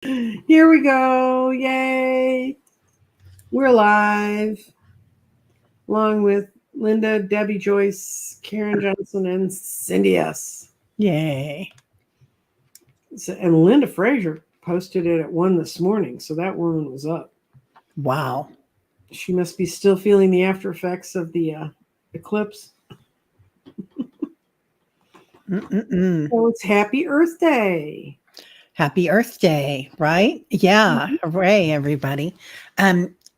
Here we go. Yay. We're live along with Linda, Debbie Joyce, Karen Johnson, and Cindy S. Yay. And Linda Frazier posted it at 1 this morning. So that woman was up. Wow. She must be still feeling the after effects of the eclipse. So it's Happy Earth Day. Happy Earth Day, right? Yeah. Hooray, everybody.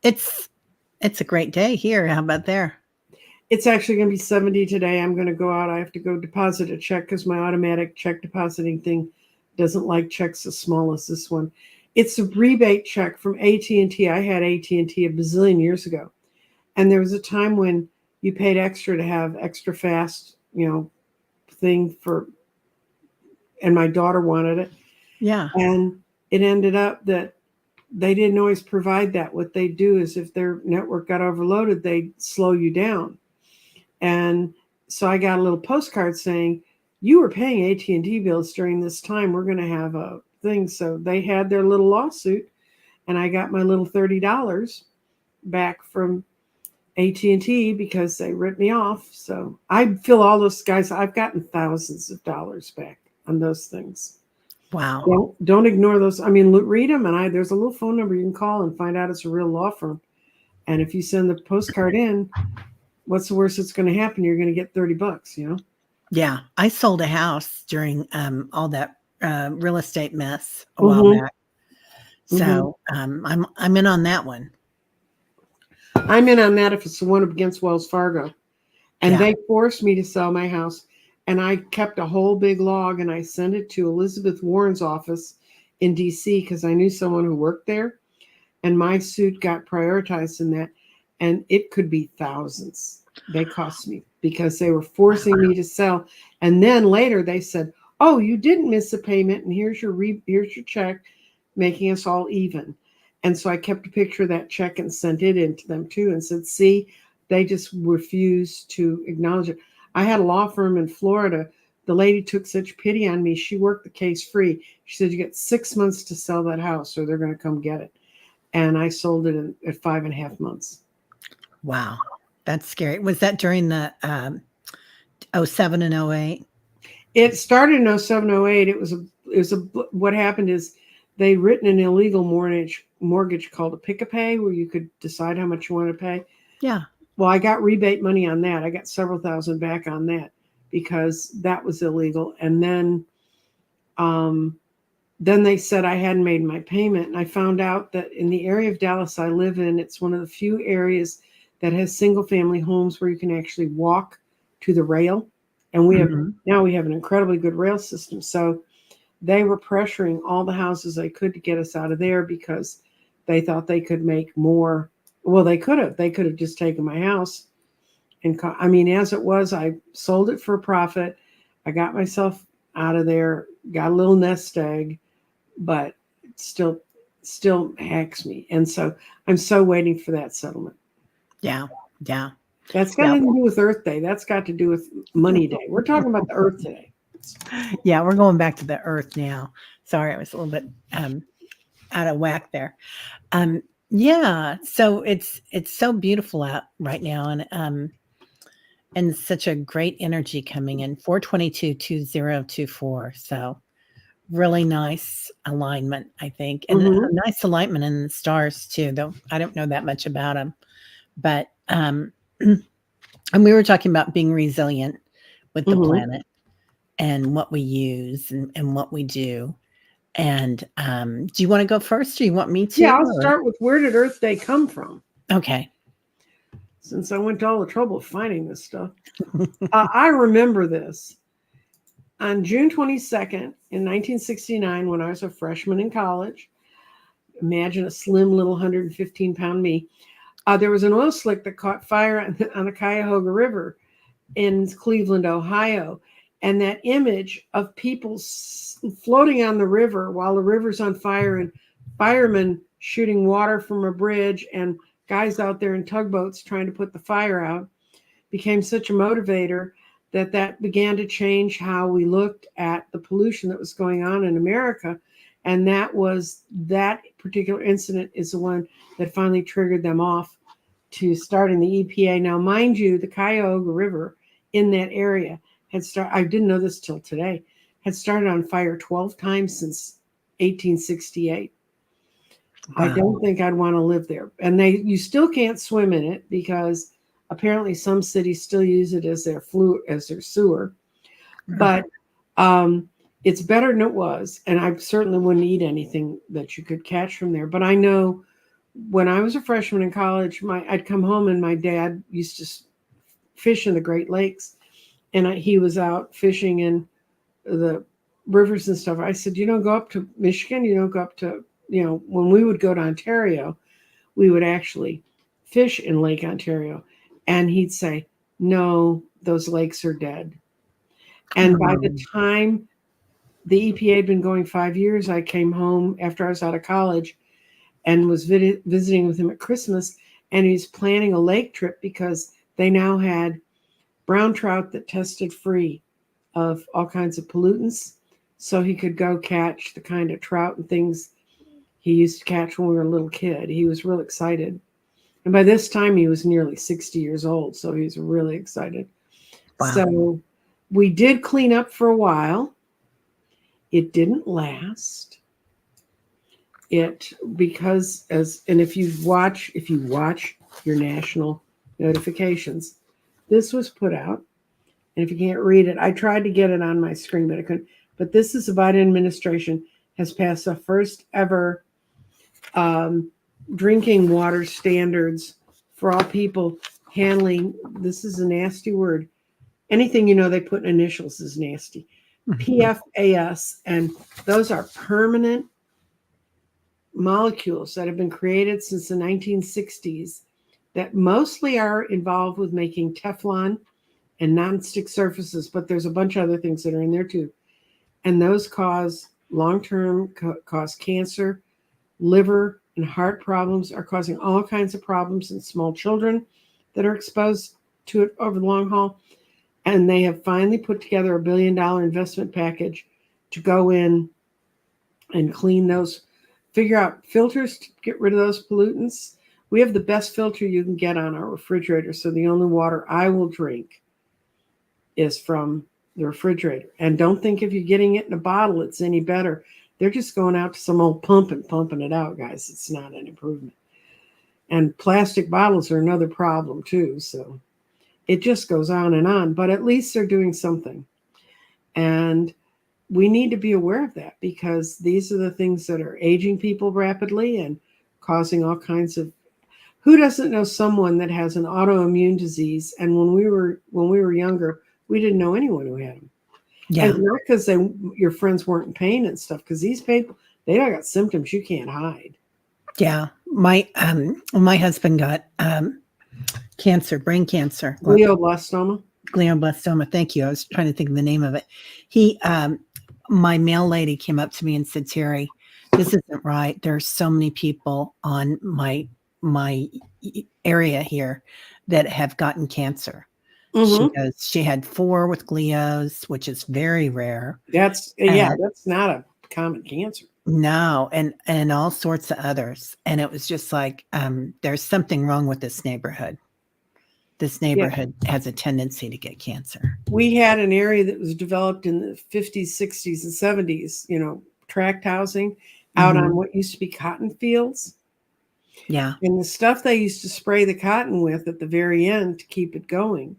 It's a great day here. How about there? It's actually going to be 70 today. I'm going to go out. I have to go deposit a check because my automatic check depositing thing doesn't like checks as small as this one. It's a rebate check from AT&T. I had AT&T a bazillion years ago. And there was a time when you paid extra to have extra fast, thing for, and my daughter wanted it. Yeah. And it ended up that they didn't always provide that. What they do is if their network got overloaded, they'd slow you down. And so I got a little postcard saying, you were paying AT&T bills during this time. We're going to have a thing. So they had their little lawsuit, and I got my little $30 back from AT&T because they ripped me off. So I feel all those guys. I've gotten thousands of dollars back on those things. Wow. Don't ignore those. I mean, read them, and there's a little phone number you can call and find out it's a real law firm. And if you send the postcard in, what's the worst that's going to happen? You're going to get $30, Yeah. I sold a house during all that real estate mess a while back. So I'm in on that one. I'm in on that if it's the one against Wells Fargo. And they forced me to sell my house. And I kept a whole big log and I sent it to Elizabeth Warren's office in DC because I knew someone who worked there. And my suit got prioritized in that. And it could be thousands. They cost me because they were forcing me to sell. And then later they said, oh, you didn't miss a payment. And here's your check, making us all even. And so I kept a picture of that check and sent it in to them too and said, see, they just refused to acknowledge it. I had a law firm in Florida. The lady took such pity on me. She worked the case free. She said, you get 6 months to sell that house or they're going to come get it. And I sold it at 5.5 months. Wow. That's scary. Was that during the 07 and 08? It started in 07, 08. What happened is they'd written an illegal mortgage called a pick-a-pay where you could decide how much you want to pay. Yeah. Well, I got rebate money on that. I got several thousand back on that because that was illegal. And then they said I hadn't made my payment. And I found out that in the area of Dallas I live in, it's one of the few areas that has single family homes where you can actually walk to the rail. And we have an incredibly good rail system. So they were pressuring all the houses they could to get us out of there because they thought they could make more. Well, they could have just taken my house. And as it was, I sold it for a profit. I got myself out of there, got a little nest egg, but it still hacks me. And so I'm so waiting for that settlement. Yeah. Yeah. That's got nothing to do with Earth Day. That's got to do with Money Day. We're talking about the Earth today. Yeah, we're going back to the Earth now. Sorry, I was a little bit out of whack there. Yeah, so it's so beautiful out right now, and such a great energy coming in. 422-2024. So really nice alignment, I think, and a nice alignment in the stars too. Though I don't know that much about them, but and we were talking about being resilient with the planet and what we use and what we do. And do you want to go first or you want me to? Yeah, I'll start with where did Earth Day come from? Okay. Since I went to all the trouble of finding this stuff. I remember this. On June 22nd in 1969, when I was a freshman in college, imagine a slim little 115-pound me, there was an oil slick that caught fire on the Cuyahoga River in Cleveland, Ohio. And that image of people floating on the river while the river's on fire and firemen shooting water from a bridge and guys out there in tugboats trying to put the fire out became such a motivator that began to change how we looked at the pollution that was going on in America. And that particular incident is the one that finally triggered them off to starting the EPA. Now, mind you, the Cuyahoga River in that area had started, I didn't know this till today, had started on fire 12 times since 1868. Wow. I don't think I'd want to live there. And you still can't swim in it because apparently some cities still use it as their sewer. But it's better than it was. And I certainly wouldn't eat anything that you could catch from there. But I know when I was a freshman in college, I'd come home and my dad used to fish in the Great Lakes. And he was out fishing in the rivers and stuff. I said, you don't go up to Michigan. You don't go up to, when we would go to Ontario, we would actually fish in Lake Ontario. And he'd say, no, those lakes are dead. And by the time the EPA had been going 5 years, I came home after I was out of college and was visiting with him at Christmas. And he's planning a lake trip because they now had brown trout that tested free of all kinds of pollutants. So he could go catch the kind of trout and things he used to catch when we were a little kid. He was real excited. And by this time, he was nearly 60 years old. So he was really excited. Wow. So we did clean up for a while. It didn't last. If you watch your national notifications, this was put out. And if you can't read it, I tried to get it on my screen, but I couldn't. But this is the Biden administration has passed the first ever drinking water standards for all people handling. This is a nasty word. Anything they put initials is nasty. PFAS, and those are permanent molecules that have been created since the 1960s that mostly are involved with making Teflon and nonstick surfaces, but there's a bunch of other things that are in there too. And those cause long-term cause cancer, liver and heart problems, are causing all kinds of problems in small children that are exposed to it over the long haul. And they have finally put together $1 billion investment package to go in and clean those, figure out filters to get rid of those pollutants. We have the best filter you can get on our refrigerator. So the only water I will drink is from the refrigerator. And don't think if you're getting it in a bottle, it's any better. They're just going out to some old pump and pumping it out, guys. It's not an improvement. And plastic bottles are another problem too. So it just goes on and on, but at least they're doing something. And we need to be aware of that because these are the things that are aging people rapidly and causing all kinds of. Who doesn't know someone that has an autoimmune disease? And when we were younger, we didn't know anyone who had them. Yeah. And not because your friends weren't in pain and stuff, because these people, they all got symptoms you can't hide. Yeah. My husband got cancer, brain cancer. Glioblastoma. Glioblastoma. Thank you. I was trying to think of the name of it. My mail lady came up to me and said, Teri, this isn't right. There's so many people on my area here that have gotten cancer. Mm-hmm. She had 4 with glios, which is very rare. That's not a common cancer. No, and all sorts of others. And it was just like, there's something wrong with this neighborhood. This neighborhood has a tendency to get cancer. We had an area that was developed in the 50s, 60s, and 70s, tract housing out on what used to be cotton fields. Yeah. And the stuff they used to spray the cotton with at the very end to keep it going.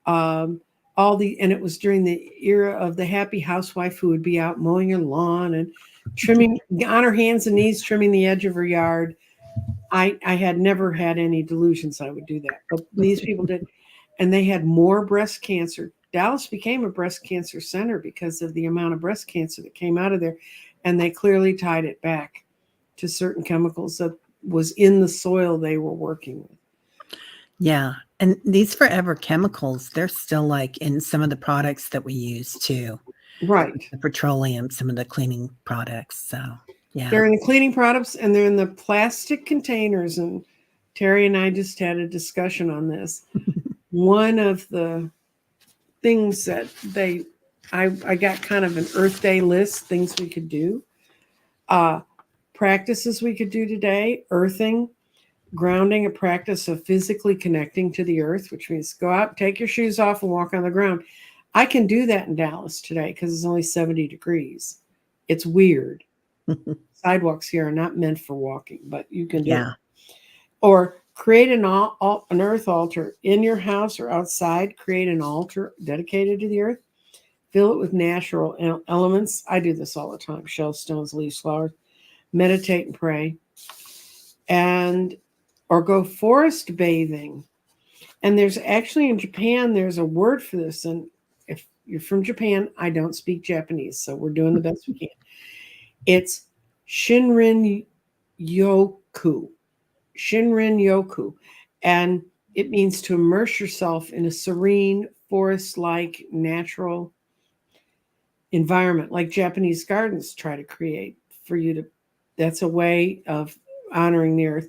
And it was during the era of the happy housewife who would be out mowing her lawn and trimming on her hands and knees, trimming the edge of her yard. I had never had any delusions I would do that, but these people did. And they had more breast cancer. Dallas became a breast cancer center because of the amount of breast cancer that came out of there. And they clearly tied it back to certain chemicals that was in the soil they were working with. Yeah. And these forever chemicals, they're still like in some of the products that we use too. Right. The petroleum, some of the cleaning products. So, yeah. They're in the cleaning products and they're in the plastic containers. And Teri and I just had a discussion on this. One of the things that I got kind of an Earth Day list, things we could do. Practices we could do today: earthing, grounding, a practice of physically connecting to the earth, which means go out, take your shoes off, and walk on the ground. I can do that in Dallas today because it's only 70 degrees. It's weird. Sidewalks here are not meant for walking, but you can do it. Or create an earth altar in your house or outside. Create an altar dedicated to the earth. Fill it with natural elements. I do this all the time: shells, stones, leaves, flowers. Meditate and pray. Or go forest bathing. And there's actually in Japan, there's a word for this. And if you're from Japan, I don't speak Japanese, so we're doing the best we can. It's Shinrin Yoku. Shinrin Yoku. And it means to immerse yourself in a serene, forest-like, natural environment, like Japanese gardens try to create for you to. That's a way of honoring the earth.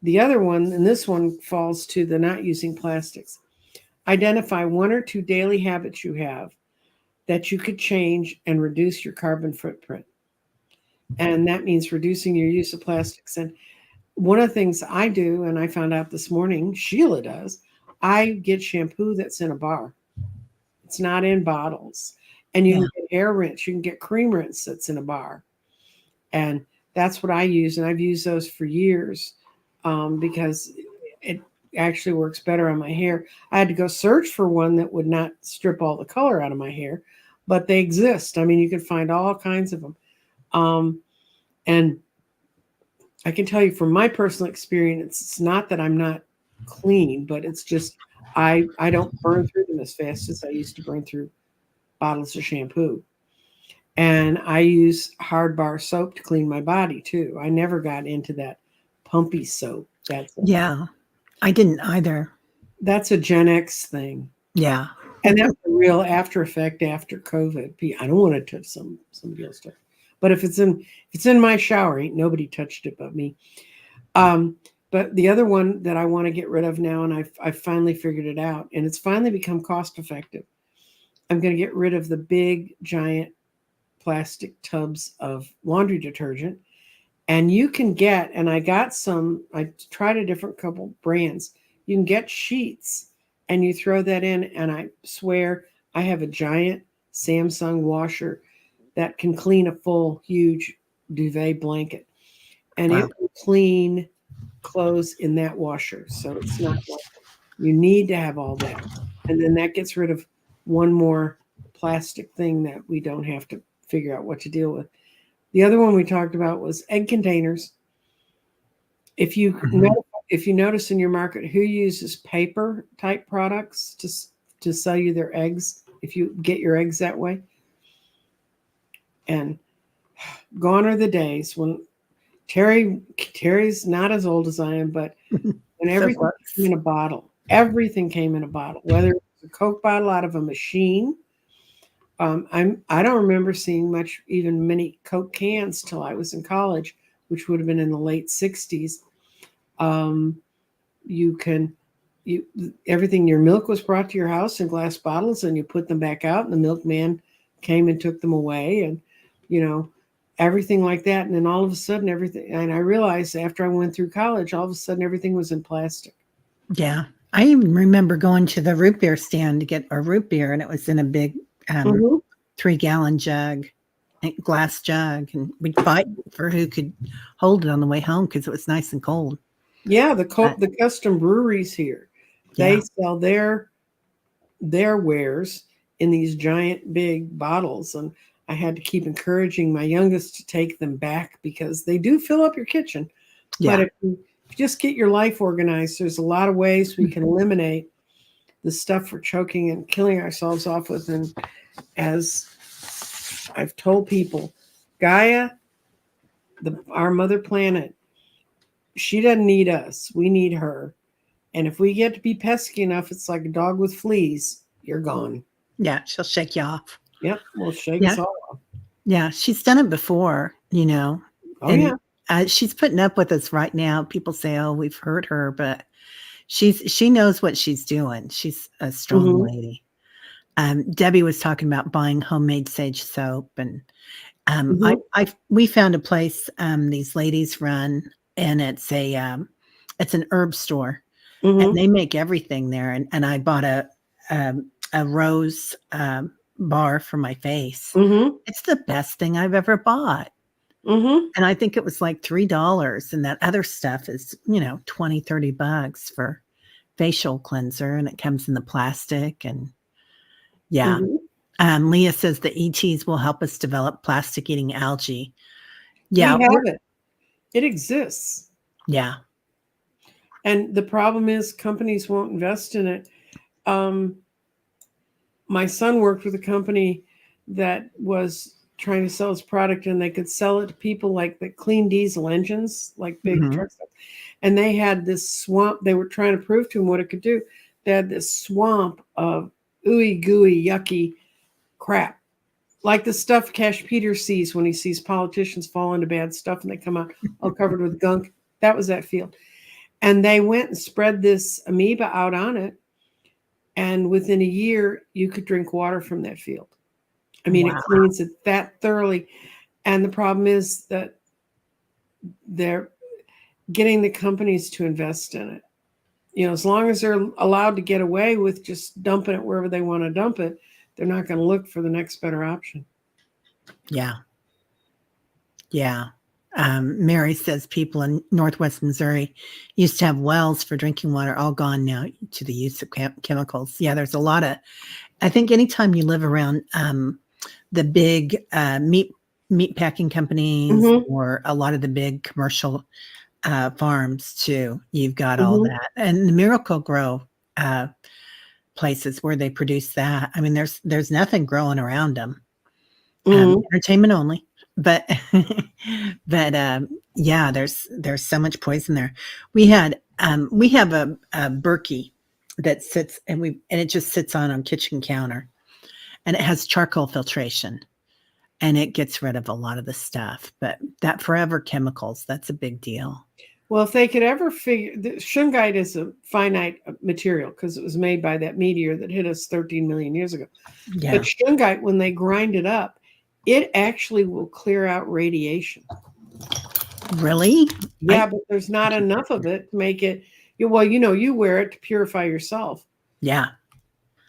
The other one, and this one falls to the not using plastics. Identify 1 or 2 daily habits you have that you could change and reduce your carbon footprint. And that means reducing your use of plastics. And one of the things I do, and I found out this morning, Sheila does, I get shampoo that's in a bar. It's not in bottles. And you can get air rinse, you can get cream rinse that's in a bar. And that's what I use. And I've used those for years because it actually works better on my hair. I had to go search for one that would not strip all the color out of my hair, but they exist. I mean, you can find all kinds of them. And I can tell you from my personal experience, it's not that I'm not clean, but it's just I don't burn through them as fast as I used to burn through bottles of shampoo. And I use hard bar soap to clean my body too. I never got into that pumpy soap. I didn't either. That's a Gen X thing. Yeah. And that's a real after effect after COVID. I don't want to touch somebody else's stuff. But if it's in my shower, ain't nobody touched it but me. But the other one that I want to get rid of now, and I've finally figured it out, and it's finally become cost effective. I'm going to get rid of the big, giant plastic tubs of laundry detergent. And you can get, and I tried a different couple brands. You can get sheets and you throw that in. And I swear I have a giant Samsung washer that can clean a full, huge duvet blanket. And it will clean clothes in that washer. So it's not like you need to have all that. And then that gets rid of one more plastic thing that we don't have to figure out what to deal with. The other one we talked about was egg containers. If you notice in your market who uses paper type products to sell you their eggs, if you get your eggs that way, and gone are the days when Teri's not as old as I am, but when everything came in a bottle, whether it was a Coke bottle out of a machine. I don't remember seeing many Coke cans till I was in college, which would have been in the late 60s. Everything, your milk was brought to your house in glass bottles and you put them back out and the milkman came and took them away and, everything like that. And then all of a sudden everything, and I realized after I went through college, all of a sudden everything was in plastic. Yeah. I even remember going to the root beer stand to get a root beer and it was in a big 3-gallon jug, glass jug, and we'd fight for who could hold it on the way home because it was nice and cold. Yeah, the custom breweries here, they sell their wares in these giant big bottles, and I had to keep encouraging my youngest to take them back because they do fill up your kitchen. Yeah. But if you just get your life organized, there's a lot of ways we can eliminate the stuff we're choking and killing ourselves off with. And as I've told people, Gaia, our mother planet, she doesn't need us. We need her. And if we get to be pesky enough, it's like a dog with fleas. You're gone. Yeah, she'll shake you off. Yep, we'll shake us all off. Yeah, she's done it before, Oh, and, she's putting up with us right now. People say, "Oh, we've hurt her," but she knows what she's doing. She's a strong lady. Debbie was talking about buying homemade sage soap, and Mhm. We found a place these ladies run, and it's an herb store, and Mhm. they make everything there. And I bought a rose bar for my face. Mhm. It's the best thing I've ever bought. Mhm. And I think it was like $3, and that other stuff is, 20, $30 for facial cleanser, and it comes in the plastic. And yeah. Mhm. Leah says the ETs will help us develop plastic eating algae. We Yeah, have it. It exists. yeah. And the problem is companies won't invest in it. Um, my son worked with a company that was trying to sell his product, and they could sell it to people like that clean diesel engines, like big Mhm. trucks. And they had this swamp. They were trying to prove to him what it could do. They had this swamp of ooey gooey, yucky crap, like the stuff Cash Peter sees when he sees politicians fall into bad stuff and they come out all covered with gunk. That was that field. And they went and spread this amoeba out on it. And within a year, you could drink water from that field. I mean, it Wow. cleans it that thoroughly. And the problem is that they're getting the companies to invest in it. As long as they're allowed to get away with just dumping it wherever they want to dump it, they're not going to look for the next better option. Yeah. Yeah. Mary says people in Northwest Missouri used to have wells for drinking water, all gone now to the use of chemicals. Yeah, there's a lot of, I think anytime you live around the big meat packing companies Mm-hmm. or a lot of the big commercial farms too, you've got all Mm-hmm. that. And the Miracle Grow places where they produce that. I mean, there's nothing growing around them. Mm-hmm. Entertainment only, but yeah, there's so much poison there. We have a Berkey that sits, and it just sits on our kitchen counter, and it has charcoal filtration, and it gets rid of a lot of the stuff. But that forever chemicals, that's a big deal. Well, if they could ever figure, the shungite is a finite material because it was made by that meteor that hit us 13 million years ago. Yeah. But shungite, when they grind it up, it actually will clear out radiation. Really? Yeah, but there's not enough of it to make it. Well, you wear it to purify yourself. Yeah.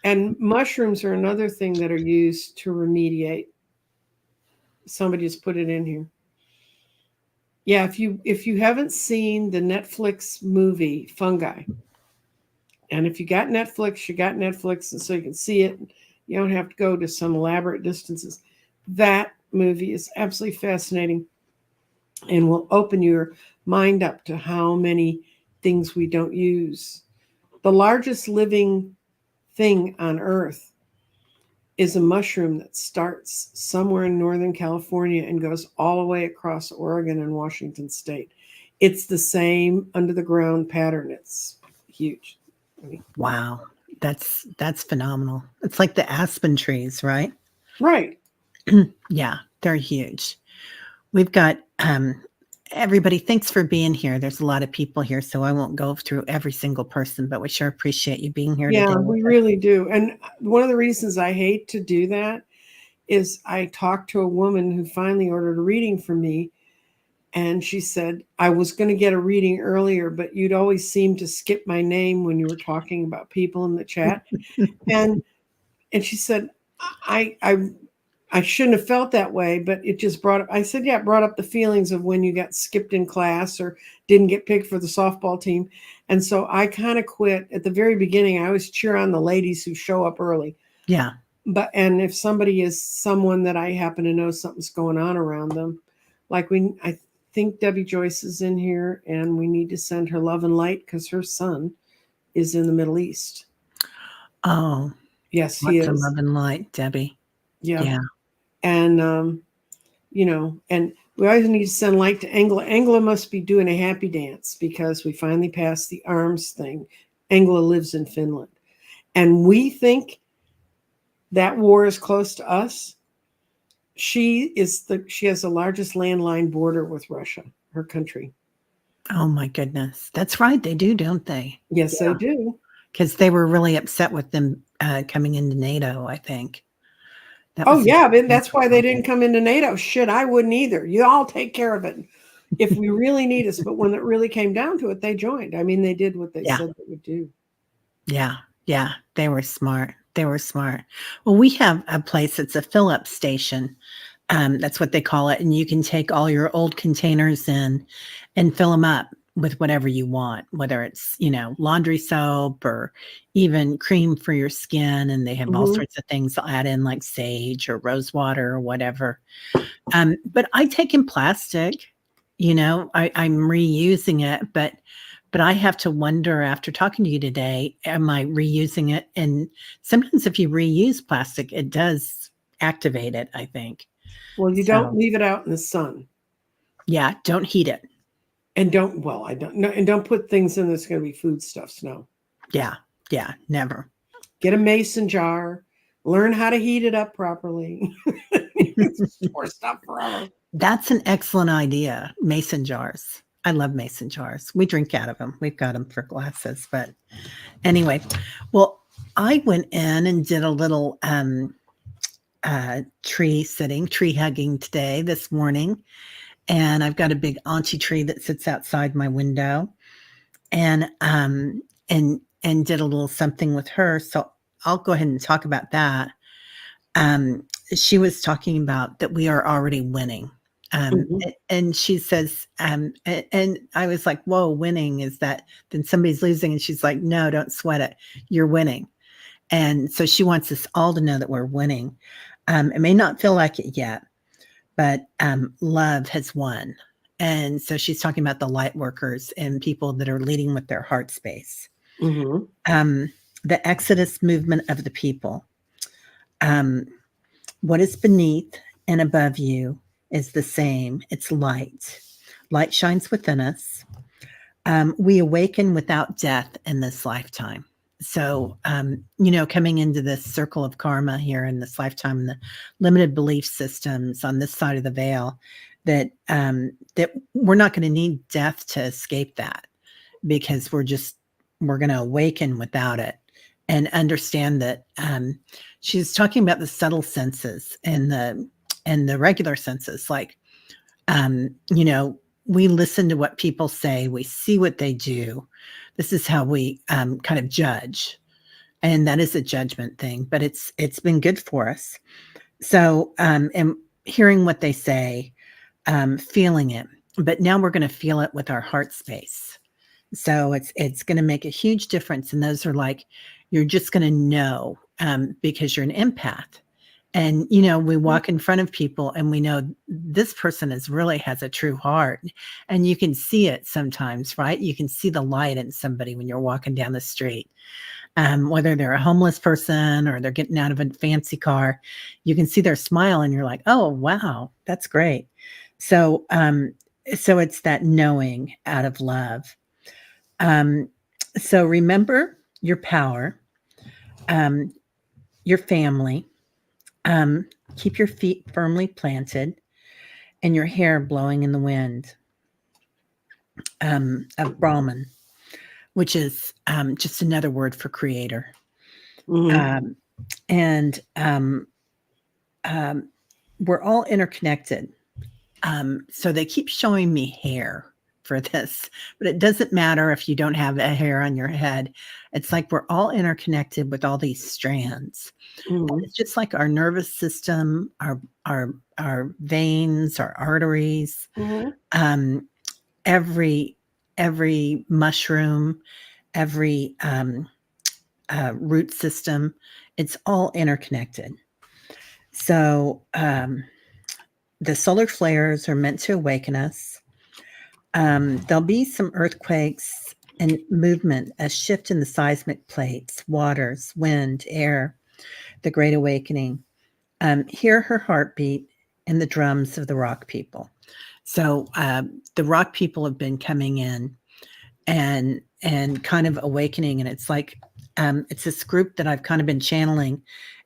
And mushrooms are another thing that are used to remediate. Somebody just put it in here. Yeah, if you haven't seen the Netflix movie Fungi, and if you got Netflix, and so you can see it, you don't have to go to some elaborate distances. That movie is absolutely fascinating and will open your mind up to how many things we don't use. The largest living thing on Earth is a mushroom that starts somewhere in Northern California and goes all the way across Oregon and Washington State. It's the same under the ground pattern. It's huge. Wow. That's phenomenal. It's like the aspen trees, right? Right. Yeah, they're huge. We've got everybody, thanks for being here. There's a lot of people here, so I won't go through every single person, but we sure appreciate you being here Yeah, today with we us. really do. And one of the reasons I hate to do that is I talked to a woman who finally ordered a reading from me. And she said, I was going to get a reading earlier, but you'd always seem to skip my name when you were talking about people in the chat. And she said, I shouldn't have felt that way, but it just brought up, I said, yeah, it brought up the feelings of when you got skipped in class or didn't get picked for the softball team. And so I kind of quit at the very beginning. I always cheer on the ladies who show up early. Yeah. And if somebody is someone that I happen to know something's going on around them, like I think Debbie Joyce is in here and we need to send her love and light because her son is in the Middle East. Oh, Yes, he lots of is. love and light, Debbie. Yeah. Yeah. And, and we always need to send light to Angela. Angela must be doing a happy dance because we finally passed the arms thing. Angela lives in Finland. And we think that war is close to us. She has the largest landline border with Russia, her country. Oh my goodness. That's right. They do, don't they? Yes, they do. Because they were really upset with them coming into NATO, I think. That Oh was yeah, but that's why they interesting. didn't come into NATO. Shit, I wouldn't either. You all take care of it if we really need us. But when it really came down to it, they joined. I mean, they did what they Yeah. said they would do. Yeah. Yeah. They were smart. They were smart. Well, we have a place, it's a fill up station. That's what they call it. And you can take all your old containers in and fill them up with whatever you want, whether it's, laundry soap or even cream for your skin. And they have all Hmm. sorts of things to add in, like sage or rose water or whatever. But I take in plastic, I'm reusing it, but I have to wonder after talking to you today, am I reusing it? And sometimes if you reuse plastic, it does activate it, I think. Well, you don't So leave it out in the sun, yeah, don't heat it. and don't. Well, I don't. No, and don't put things in that's going to be foodstuffs. No, Yeah, yeah, never. get a mason jar. Learn how to heat it up properly. Store stuff forever. That's an excellent idea. Mason jars. I love mason jars. We drink out of them. We've got them for glasses. But anyway, well, I went in and did a little tree hugging today, this morning. And I've got a big auntie tree that sits outside my window. And did a little something with her. So I'll go ahead and talk about that. Um, she was talking about that we are already winning. Mhm. And she says, and I was like, whoa, winning is that then somebody's losing? And she's like, no, don't sweat it. You're winning. And so she wants us all to know that we're winning. It may not feel like it yet, but love has won. And so she's talking about the light workers and people that are leading with their heart space. Mhm. The exodus movement of the people. Um, what is beneath and above you is the same. It's light. Light shines within us. We awaken without death in this lifetime. So, coming into this circle of karma here in this lifetime, the limited belief systems on this side of the veil, that we're not going to need death to escape that, because we're going to awaken without it and understand that. She's talking about the subtle senses and the regular senses, like, we listen to what people say, we see what they do. This is how we kind of judge, and that is a judgment thing, but it's been good for us. So, and hearing what they say, feeling it, but now we're going to feel it with our heart space. So it's going to make a huge difference, and those are like, you're just going to know, because you're an empath. And, we walk in front of people and we know this person really has a true heart. And you can see it sometimes, right? You can see the light in somebody when you're walking down the street, whether they're a homeless person or they're getting out of a fancy car. You can see their smile and you're like, oh, wow, that's great. So, so it's that knowing out of love. So remember your power, um, your family. Keep your feet firmly planted and your hair blowing in the wind, of Brahman, which is just another word for creator. Mhm. Um, and we're all interconnected. So they keep showing me hair for this, but it doesn't matter if you don't have a hair on your head. It's like we're all interconnected with all these strands. Mhm. It's just like our nervous system, our veins, our arteries, Mhm. um, every mushroom, every root system. It's all interconnected. So the solar flares are meant to awaken us. There'll be some earthquakes and movement, a shift in the seismic plates, waters, wind, air, the Great Awakening. Hear her heartbeat in the drums of the rock people. So the rock people have been coming in and kind of awakening, and it's like, it's this group that I've kind of been channeling,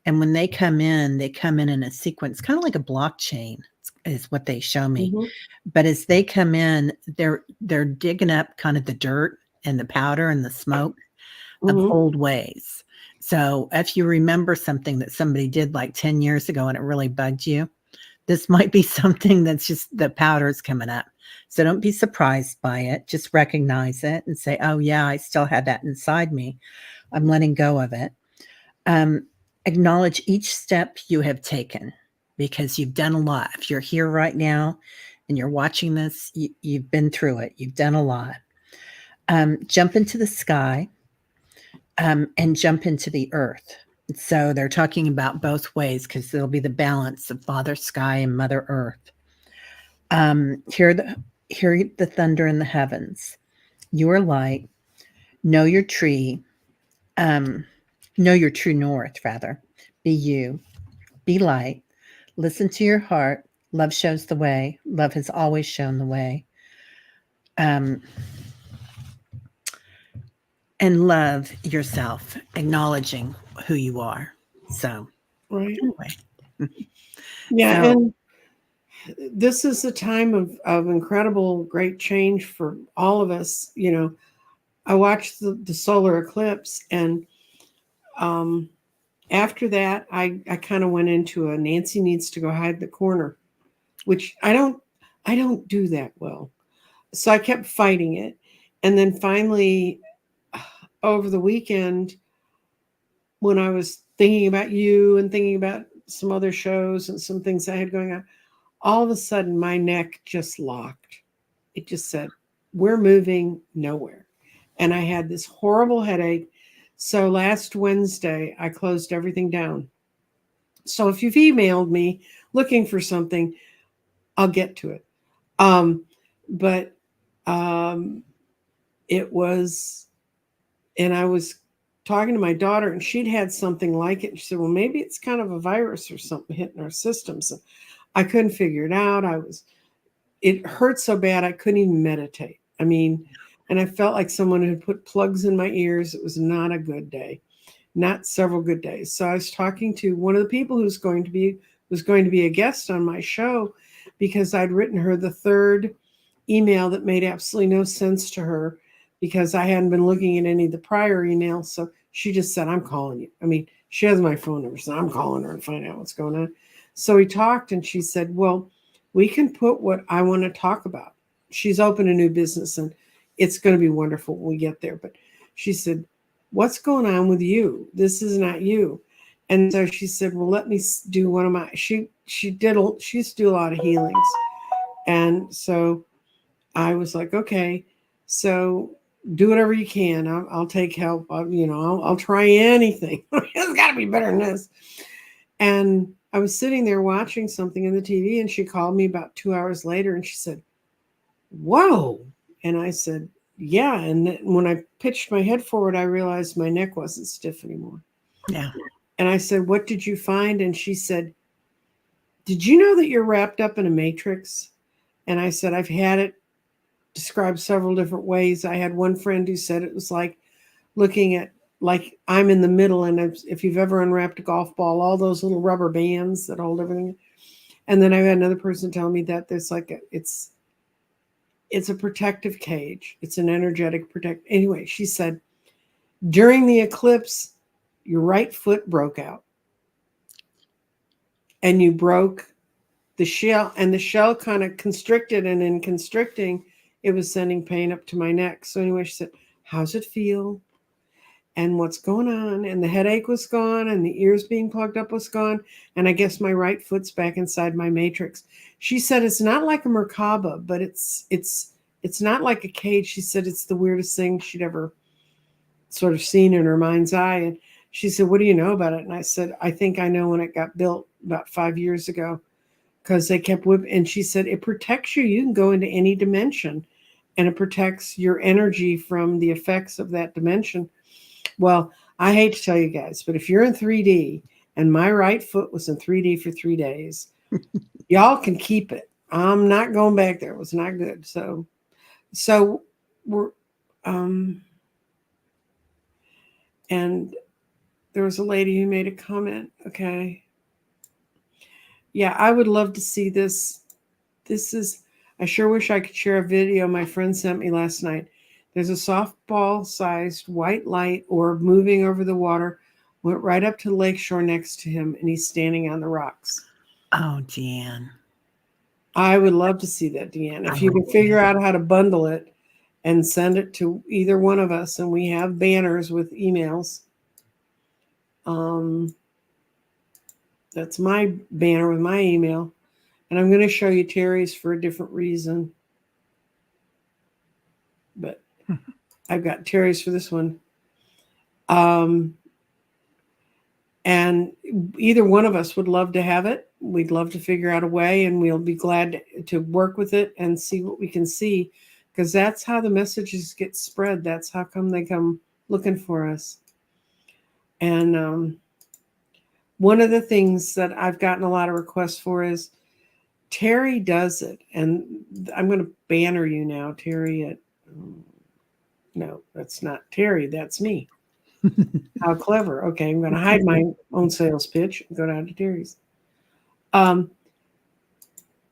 and when they come in a sequence, kind of like a blockchain is what they show me. Mhm. But as they come in, they're digging up kind of the dirt and the powder and the smoke of Mhm. old ways. So if you remember something that somebody did like 10 years ago and it really bugged you, this might be something that's just the powder's coming up. So don't be surprised by it. Just recognize it and say, oh, yeah, I still had that inside me. I'm letting go of it. Acknowledge each step you have taken because you've done a lot. If you're here right now and you're watching this, you've been through it. You've done a lot. Jump into the sky and jump into the earth. So they're talking about both ways because there'll be the balance of Father Sky and Mother Earth. Hear the thunder in the heavens. You are light. Know your tree. Know your true north, rather. Be you. Be light. Listen to your heart. Love shows the way. Love has always shown the way. And love yourself, acknowledging who you are. So, Right. anyway. Yeah. So, And this is a time of incredible, great change for all of us. You know, I watched the solar eclipse, and after that, I kind of went into a Nancy needs to go hide in the corner, which I don't do that well. So I kept fighting it. And then finally, over the weekend, when I was thinking about you and thinking about some other shows and some things I had going on, all of a sudden my neck just locked. It just said, we're moving nowhere. And I had this horrible headache. So last Wednesday, I closed everything down. So if you've emailed me looking for something, I'll get to it. But it was, and I was talking to my daughter, and she'd had something like it. And she said, well, maybe it's kind of a virus or something hitting our systems. And I couldn't figure it out. It hurt so bad I couldn't even meditate. I mean, and I felt like someone had put plugs in my ears. It was not a good day, not several good days. So I was talking to one of the people who was going to be a guest on my show, because I'd written her the third email that made absolutely no sense to her because I hadn't been looking at any of the prior emails. So she just said, I'm calling you. I mean, she has my phone number, so I'm calling her and find out what's going on. So we talked, and she said, well, we can put what I want to talk about. She's opened a new business, and it's going to be wonderful when we get there. But she said, what's going on with you? This is not you. And so she said, well, let me do one of my, she used to do a lot of healings. And so I was like, okay, so do whatever you can. I'll take help. I'll try anything. It's got to be better than this. And I was sitting there watching something in the TV, and she called me about 2 hours later, and she said, whoa. And I said, yeah. And when I pitched my head forward, I realized my neck wasn't stiff anymore. yeah. And I said, what did you find? And she said, did you know that you're wrapped up in a matrix? And I said, I've had it described several different ways. I had one friend who said it was like looking at, like I'm in the middle, and if you've ever unwrapped a golf ball, all those little rubber bands that hold everything. And then I had another person tell me that there's like it's a protective cage. It's an energetic protect. Anyway, she said, during the eclipse, your right foot broke out, and you broke the shell, and the shell kind of constricted, and in constricting, it was sending pain up to my neck. So anyway, she said, how's it feel? And what's going on? And the headache was gone, and the ears being plugged up was gone. And I guess my right foot's back inside my matrix. She said it's not like a Merkaba, but it's not like a cage. She said it's the weirdest thing she'd ever sort of seen in her mind's eye. And she said, what do you know about it? And I said, I think I know when it got built about 5 years ago, because they kept whipping. And she said, it protects you. You can go into any dimension, and it protects your energy from the effects of that dimension. Well, I hate to tell you guys, but if you're in 3D, and my right foot was in 3D for 3 days, y'all can keep it. I'm not going back there. It was not good. So we're, and there was a lady who made a comment. Okay. Yeah, I would love to see this. I sure wish I could share a video my friend sent me last night. There's a softball-sized white light orb moving over the water Went right up to the lakeshore next to him, and he's standing on the rocks. Oh, Deanne. I would love to see that, Deanne. I If you would can figure out how to bundle it and send it to either one of us, and we have banners with emails. That's my banner with my email. And I'm going to show you Teri's for a different reason. But I've got Teri's for this one. And either one of us would love to have it. We'd love to figure out a way, and we'll be glad to work with it and see what we can see, because that's how the messages get spread. That's how come they come looking for us. And one of the things that I've gotten a lot of requests for is Teri does it. And I'm going to banner you now, Teri. No, that's not Teri. That's me. How clever. Okay, I'm going to hide my own sales pitch and go down to Teri's.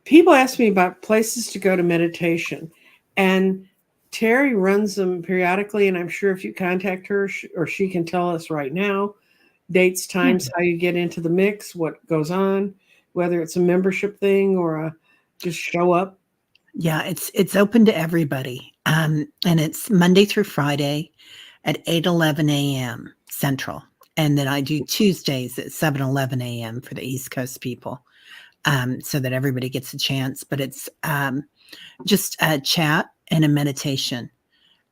People ask me about places to go to meditation, and Teri runs them periodically, and I'm sure if you contact her, or she can tell us right now, dates, times, how you get into the mix, what goes on, whether it's a membership thing or just show up. Yeah, it's open to everybody. And it's Monday through Friday at 8:11 a.m. Central. And then I do Tuesdays at 7:11 a.m. for the East Coast people, so that everybody gets a chance. But it's just a chat and a meditation.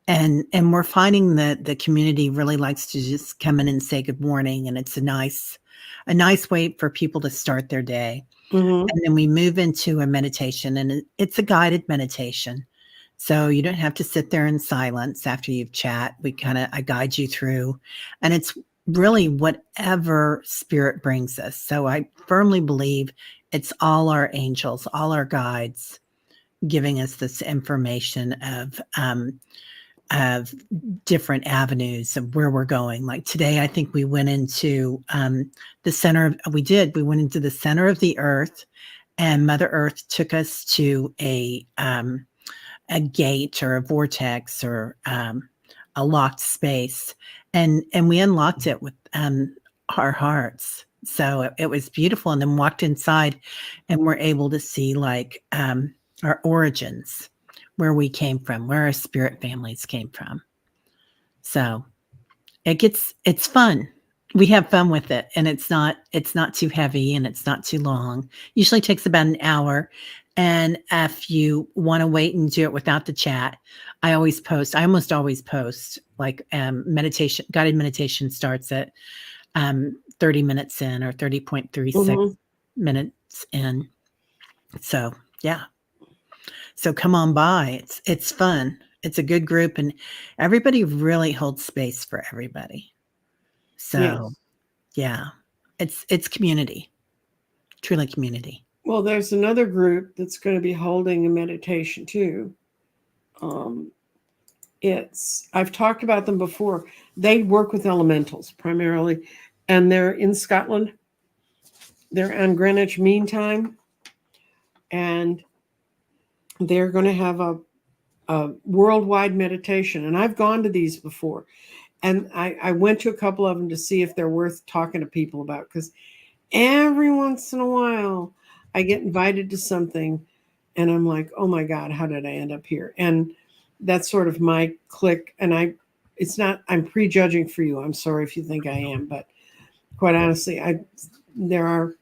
And we're finding that the community really likes to just come in and say good morning. And it's a nice way for people to start their day. Mm-hmm. And then we move into a meditation, and it's a guided meditation. So you don't have to sit there in silence after you've chat. I guide you through, and it's really whatever spirit brings us. So I firmly believe it's all our angels, all our guides giving us this information of different avenues of where we're going. Like today, I think we went into the center of, we went into the center of the earth, and Mother Earth took us to a gate or a vortex or a locked space. And we unlocked it with our hearts. So it was beautiful. And then walked inside, and we're able to see like our origins, where we came from, where our spirit families came from. So it's fun. We have fun with it, and it's not too heavy, and it's not too long. Usually takes about an hour. And if you want to wait and do it without the chat, I almost always post like guided meditation starts at 30 minutes in, or 30.36 minutes in. So yeah. So come on by. It's fun. It's a good group, and everybody really holds space for everybody. So yeah, it's community, truly community. Well, there's another group that's going to be holding a meditation too. I've talked about them before. They work with elementals primarily, and they're in Scotland. They're on Greenwich Mean Time, and they're going to have a worldwide meditation. And I've gone to these before, and I went to a couple of them to see if they're worth talking to people about, because every once in a while I get invited to something and I'm like, oh my God, how did I end up here? And that's sort of my clique. And I'm prejudging for you. I'm sorry if you think I am, but quite honestly, there are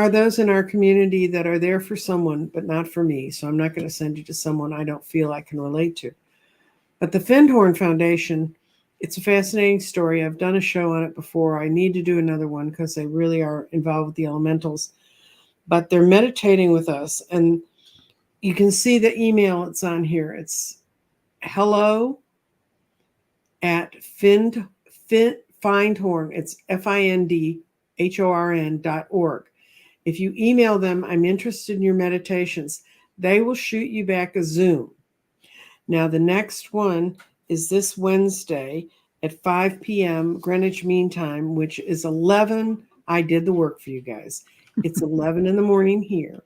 those in our community that are there for someone, but not for me. So I'm not going to send you to someone I don't feel I can relate to. But the Findhorn Foundation, it's a fascinating story. I've done a show on it before. I need to do another one because they really are involved with the elementals. But they're meditating with us. And you can see the email it's on here. It's hello at Findhorn. It's FINDHORN.org. If you email them, I'm interested in your meditations, they will shoot you back a Zoom. Now, the next one is this Wednesday at 5 p.m. Greenwich Mean Time, which is 11. I did the work for you guys. It's 11 in the morning here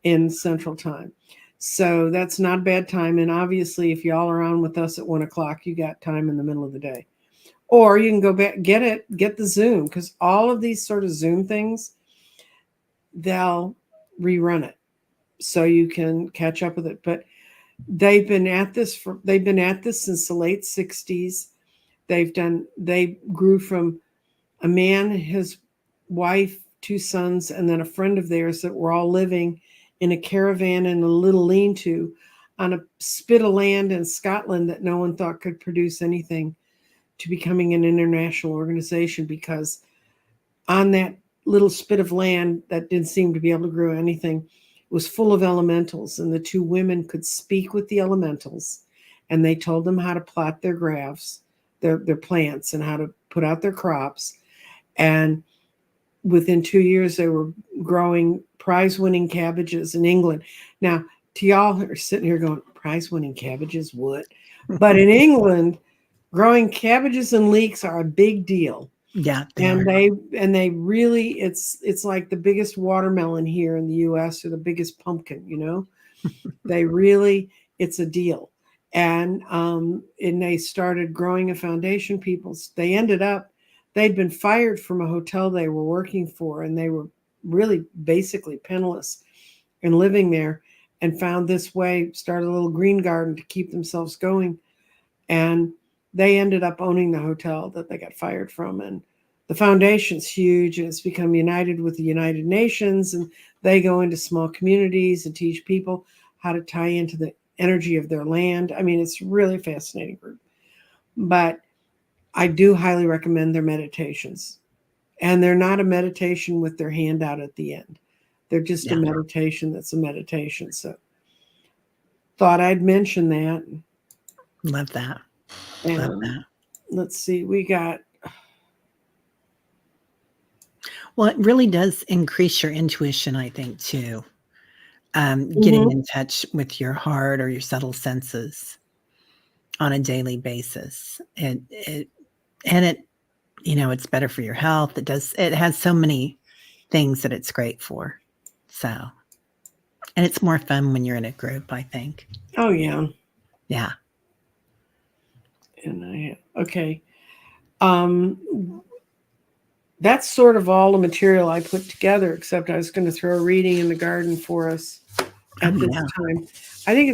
in Central Time. So that's not a bad time. And obviously, if y'all are on with us at 1 o'clock, you got time in the middle of the day. Or you can go back, get the Zoom, because all of these sort of Zoom things, they'll rerun it so you can catch up with it. But they've been at this since the late 60s. They grew from a man, his wife, two sons, and then a friend of theirs that were all living in a caravan in a little lean-to on a spit of land in Scotland that no one thought could produce anything, to becoming an international organization, because on that little spit of land that didn't seem to be able to grow anything was full of elementals, and the two women could speak with the elementals, and they told them how to plot their graphs, their plants, and how to put out their crops. And within 2 years, they were growing prize-winning cabbages in England. Now, to y'all who are sitting here going, prize-winning cabbages, what? But in England, growing cabbages and leeks are a big deal. Yeah, they really, it's like the biggest watermelon here in the U.S. or the biggest pumpkin. It's a deal. And they started growing a foundation. They'd been fired from a hotel they were working for, and they were really basically penniless and living there, and found this way, started a little green garden to keep themselves going. And they ended up owning the hotel that they got fired from. And the foundation's huge, and it's become united with the United Nations. And they go into small communities and teach people how to tie into the energy of their land. I mean, it's really a fascinating group. But I do highly recommend their meditations. And they're not a meditation with their hand out at the end. They're just a meditation that's a meditation. So thought I'd mention that. Love that. Love that. Let's see, we got. Well, it really does increase your intuition, I think, too. Getting in touch with your heart or your subtle senses on a daily basis. It's better for your health. It has so many things that it's great for. So, and it's more fun when you're in a group, I think. Oh, yeah. Yeah. And okay. That's sort of all the material I put together, except I was going to throw a reading in the garden for us at this time. I think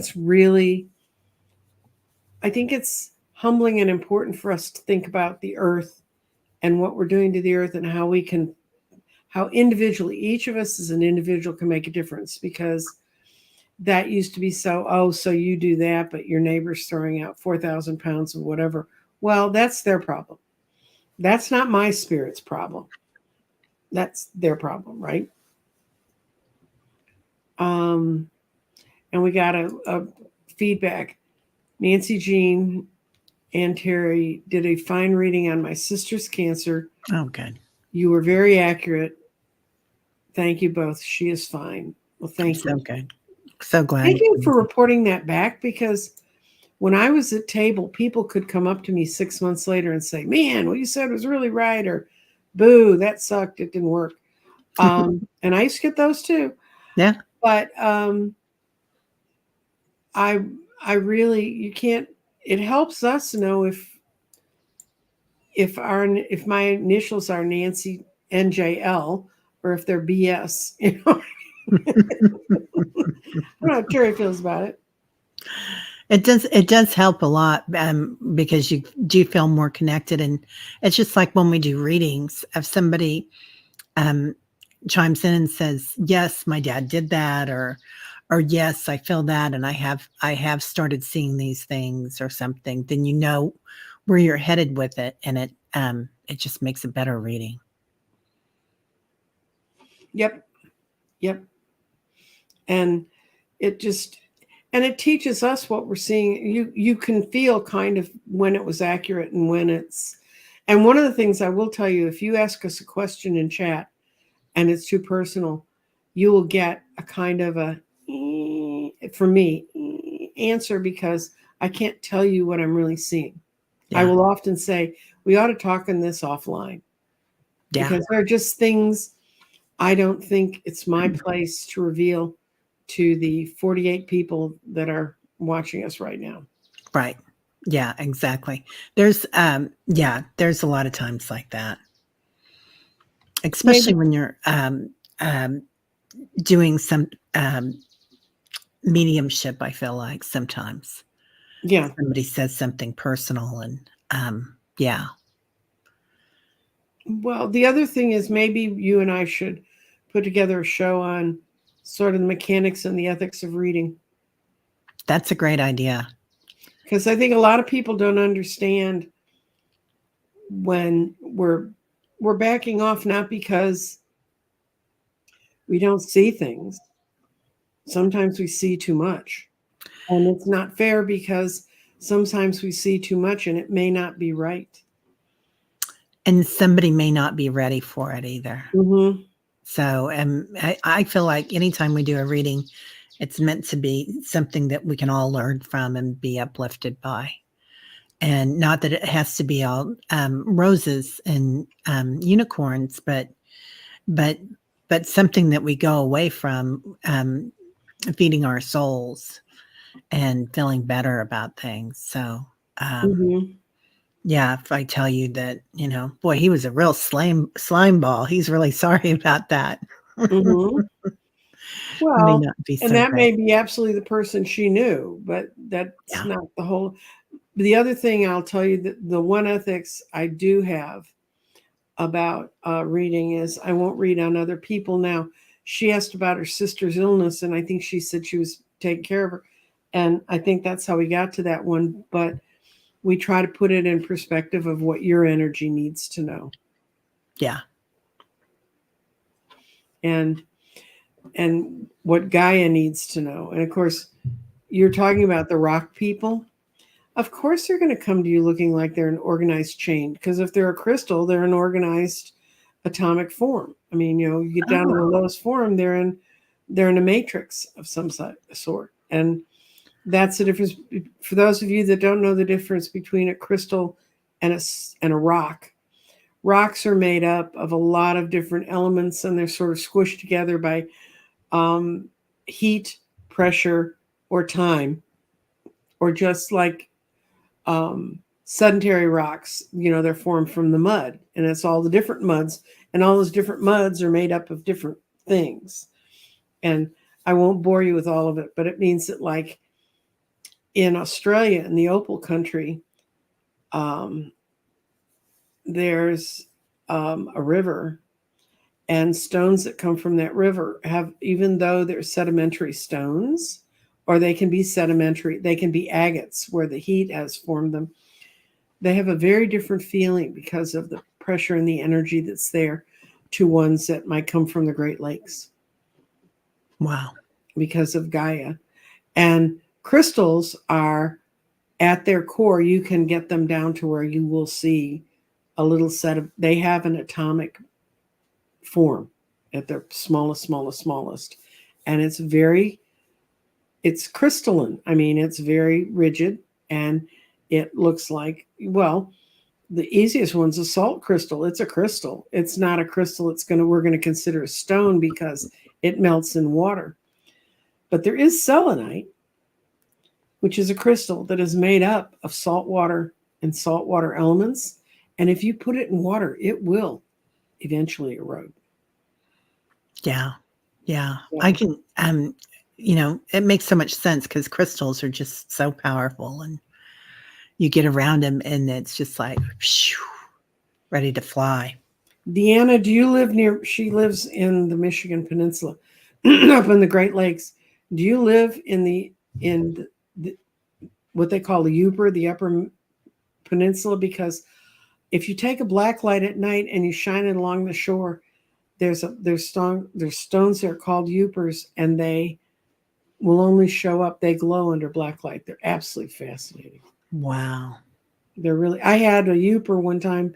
it's humbling and important for us to think about the earth and what we're doing to the earth, and how individually, each of us as an individual can make a difference, because that used to be so you do that, but your neighbor's throwing out 4,000 pounds of whatever. Well, that's their problem. That's not my spirit's problem. That's their problem, right? And we got a feedback. Nancy Jean and Teri did a fine reading on my sister's cancer. Oh, good. You were very accurate. Thank you both. She is fine. Well, thank you. So good. So glad. Thank you for reporting that back, because when I was at table, people could come up to me 6 months later and say, man, what you said was really right, or boo, that sucked, it didn't work. And I used to get those too. Yeah. But I really, you can't, it helps us know if my initials are Nancy NJL or if they're BS. I don't know how Teri feels about it. It does help a lot, because you do feel more connected. And it's just like when we do readings, if somebody chimes in and says, yes, my dad did that, or yes, I feel that, and I have started seeing these things or something, then you know where you're headed with it, and it just makes a better reading. Yep. And it teaches us what we're seeing. You can feel kind of when it was accurate and when it's. And one of the things I will tell you, if you ask us a question in chat and it's too personal, you will get a kind of a, for me, answer, because I can't tell you what I'm really seeing. Yeah. I will often say, we ought to talk on this offline. Yeah. Because there are just things I don't think it's my place to reveal to the 48 people that are watching us right now. Right. Yeah, exactly. There's a lot of times like that, especially Maybe, when you're um, doing some mediumship. I feel like sometimes yeah. somebody says something personal, and yeah, Well, the other thing is maybe you and I should put together a show on sort of the mechanics and the ethics of reading. that's a great idea. Because I think a lot of people don't understand when we're backing off, not because we don't see things. Sometimes we see too much. And it's not fair because sometimes we see too much and it may not be right. And somebody may not be ready for it either. Mm-hmm. So, I feel like anytime we do a reading, it's meant to be something that we can all learn from and be uplifted by. And not that it has to be all roses and unicorns, but but something that we go away from feeding our souls and feeling better about things. So, Mm-hmm. yeah, if I tell you that, boy, he was a real slime ball. He's really sorry about that. Mm-hmm. May Well, not be and so that great. may be absolutely the person she knew, but that's Yeah. not the whole. The other thing I'll tell you, that the one ethics I do have about reading is I won't read on other people. Now, she asked about her sister's illness, and I think she said she was taking care of her. And I think that's how we got to that one. But we try to put it in perspective of what your energy needs to know. Yeah. And what Gaia needs to know. And of course, you're talking about the rock people. Of course, they're going to come to you looking like they're an organized chain, because if they're a crystal, they're an organized atomic form. I mean, you get down to the Oh, lowest form, they're in a matrix of some sort, and that's the difference. For those of you that don't know the difference between a crystal and a rock, rocks are made up of a lot of different elements, and they're sort of squished together by um, heat, pressure, or time, or just like sedentary rocks. They're formed from the mud, and it's all the different muds, and all those different muds are made up of different things. And I won't bore you with all of it, but it means that, like in Australia, in the opal country, um, there's a river, and stones that come from that river have, even though they're sedimentary stones, or they can be sedimentary, they can be agates where the heat has formed them. They have a very different feeling because of the pressure and the energy that's there to ones that might come from the Great Lakes wow. because of Gaia. And crystals are, at their core, you can get them down to where you will see a little set of, they have an atomic form at their smallest. And it's crystalline. I mean, it's very rigid, and it looks like, well, the easiest one's a salt crystal. It's a crystal. It's not a crystal we're going to consider a stone because it melts in water. But there is selenite, which is a crystal that is made up of salt water and saltwater elements. And if you put it in water, it will eventually erode. Yeah. Yeah. Yeah. I can, it makes so much sense because crystals are just so powerful, and you get around them and it's just like phew, ready to fly. Deanna, do you live near? She lives in the Michigan Peninsula, up in the Great Lakes. Do you live in the what they call the Upper, the Upper Peninsula? Because if you take a black light at night and you shine it along the shore, there's stones there called Upers, and they will only show up. They glow under black light. They're absolutely fascinating. Wow. They're really. I had a Upper one time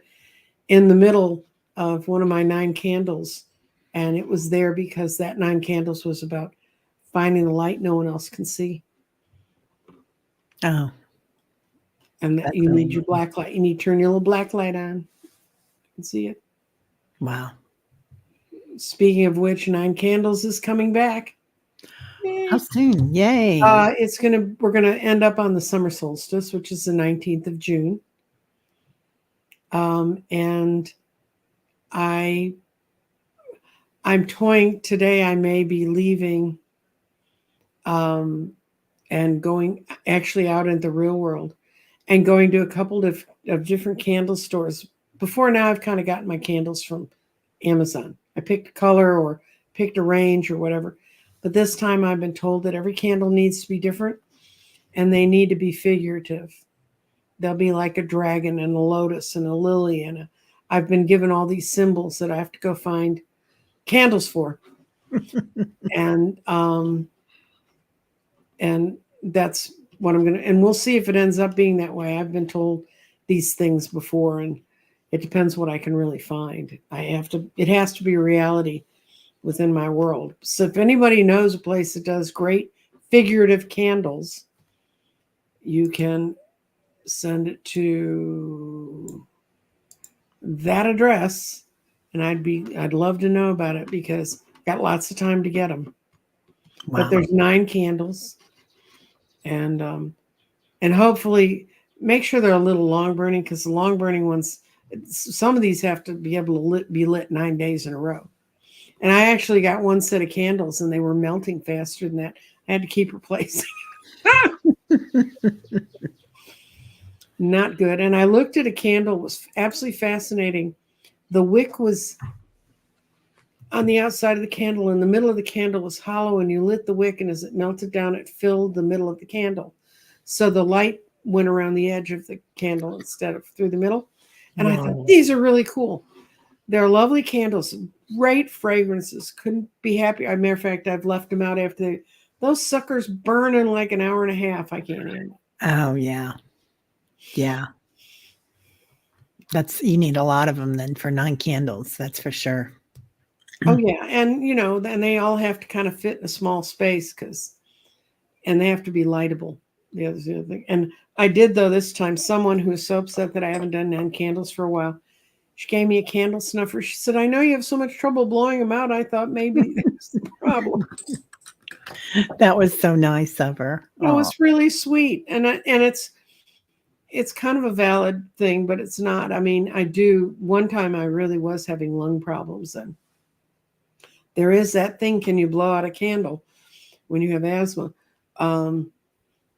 in the middle of one of my 9 candles, and it was there because that 9 candles was about finding the light no one else can see, Oh, and that that's you need your amazing. black light. You need to turn your little black light on and see it. Wow. Speaking of which, 9 candles is coming back. How soon? Yay. We're gonna end up on the summer solstice, which is the 19th of June. And I'm toying today. I may be leaving and going actually out in the real world and going to a couple of different candle stores. Before now, I've kind of gotten my candles from Amazon. I picked a color or picked a range or whatever. But this time I've been told that every candle needs to be different and they need to be figurative. They'll be like a dragon and a lotus and a lily I've been given all these symbols that I have to go find candles for. and that's what I'm gonna, and we'll see if it ends up being that way. I've been told these things before, and it depends what I can really find. It has to be a reality within my world. So if anybody knows a place that does great figurative candles, you can send it to that address, and I'd love to know about it because I've got lots of time to get them. Wow. But there's 9 candles, and hopefully make sure they're a little long burning, because the long burning ones, some of these have to be able to be lit 9 days in a row. And I actually got one set of candles and they were melting faster than that. I had to keep replacing. Not good. And I looked at a candle, it was absolutely fascinating. The wick was on the outside of the candle, and the middle of the candle was hollow, and you lit the wick, and as it melted down, it filled the middle of the candle. So the light went around the edge of the candle instead of through the middle. And I thought, these are really cool. They're lovely candles, great fragrances. Couldn't be happier. As a matter of fact, I've left them out after those suckers burn in like an hour and a half. I can't handle it. Oh, yeah. Yeah. You need a lot of them then for 9 candles. That's for sure. Oh, yeah. And, then they all have to kind of fit in a small space and they have to be lightable. The other thing. And I did, though, this time, someone who was so upset that I haven't done 9 candles for a while, she gave me a candle snuffer. She said, I know you have so much trouble blowing them out. I thought maybe that's the problem. That was so nice of her. Oh, it's really sweet. And it's kind of a valid thing, but it's not. I mean, one time I really was having lung problems, and there is that thing, can you blow out a candle when you have asthma?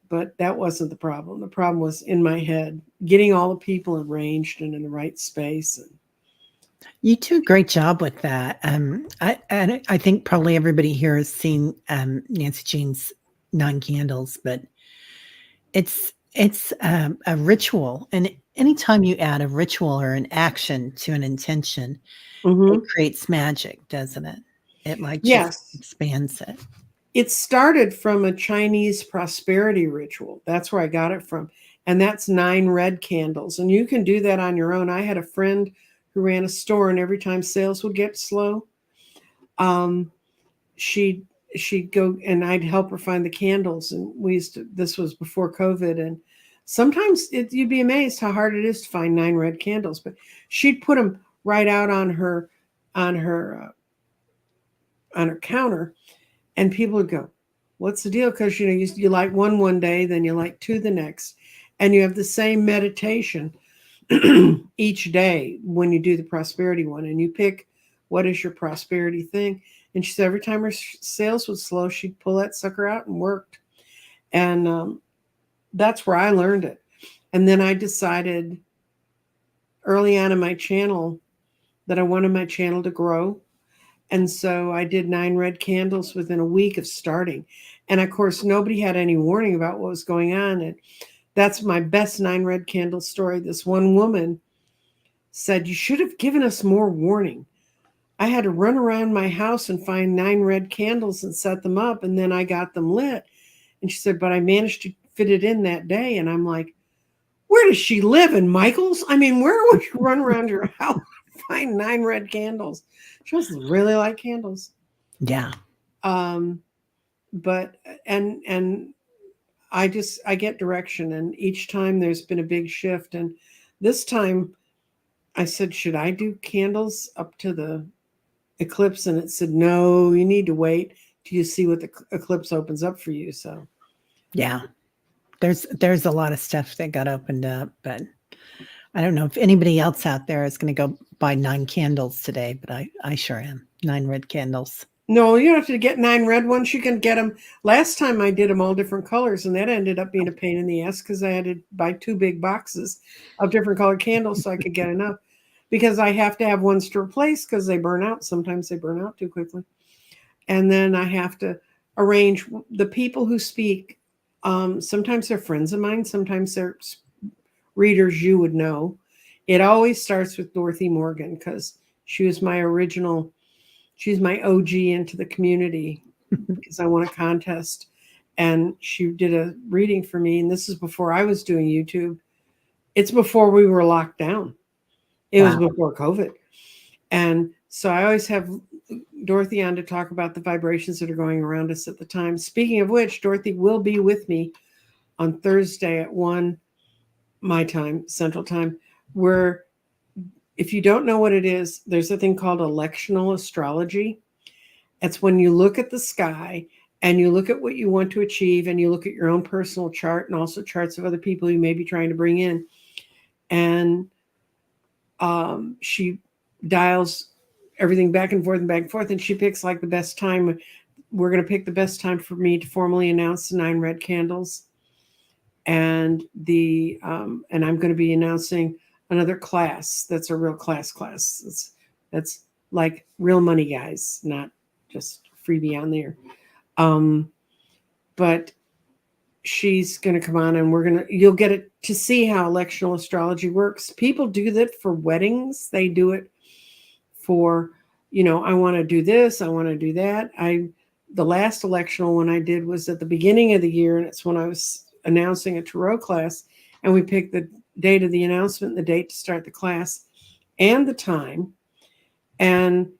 But that wasn't the problem. The problem was in my head, getting all the people arranged and in the right space. And you do a great job with that. I think probably everybody here has seen Nancy Jean's 9 candles, but it's a ritual. And anytime you add a ritual or an action to an intention, it creates magic, doesn't it? It just expands it. It started from a Chinese prosperity ritual. That's where I got it from. And that's 9 red candles. And you can do that on your own. I had a friend who ran a store, and every time sales would get slow, she'd go and I'd help her find the candles. And this was before COVID. And sometimes you'd be amazed how hard it is to find 9 red candles, but she'd put them right out on her counter. And people would go, what's the deal? Because, you light one day, then you light 2 the next. And you have the same meditation each day when you do the prosperity one. And you pick what is your prosperity thing. And she said every time her sales was slow, she'd pull that sucker out and worked. And that's where I learned it. And then I decided early on in my channel that I wanted my channel to grow. And so I did 9 red candles within a week of starting. And of course, nobody had any warning about what was going on. And that's my best 9 red candle story. This one woman said, you should have given us more warning. I had to run around my house and find 9 red candles and set them up. And then I got them lit. And she said, but I managed to fit it in that day. And I'm like, where does she live, in Michael's? I mean, where would you run around your house and find 9 red candles? She must really like candles. Yeah. But I get direction, and each time there's been a big shift. And this time I said, should I do candles up to the eclipse? And it said, no, you need to wait you see what the eclipse opens up for you. So yeah, there's a lot of stuff that got opened up, but I don't know if anybody else out there is going to go buy 9 candles today, but I sure am. 9 red candles. no, you don't have to get 9 red ones. You can get them. Last time I did them all different colors, and that ended up being a pain in the ass because I had to buy 2 big boxes of different colored candles so I could get enough. Because I have to have ones to replace because they burn out. Sometimes they burn out too quickly. And then I have to arrange the people who speak. Sometimes they're friends of mine. Sometimes they're readers you would know. It always starts with Dorothy Morgan because she was my original, she's my OG into the community because I won a contest. And she did a reading for me. And this is before I was doing YouTube. It's before we were locked down. It was before COVID. And so I always have Dorothy on to talk about the vibrations that are going around us at the time. Speaking of which, Dorothy will be with me on Thursday at 1 my time, Central Time, where if you don't know what it is, there's a thing called electional astrology. It's when you look at the sky and you look at what you want to achieve and you look at your own personal chart and also charts of other people you may be trying to bring in. And she dials everything back and forth, and she picks like the best time. We're going to pick the best time for me to formally announce the 9 red candles, and and I'm going to be announcing another class that's a real class. That's like real money, guys, not just freebie on there. But she's going to come on and you'll get it to see how electional astrology works. People do that for weddings. They do it for, I want to do this. I want to do that. The last electional one I did was at the beginning of the year. And it's when I was announcing a tarot class, and we picked the date of the announcement, the date to start the class and the time. And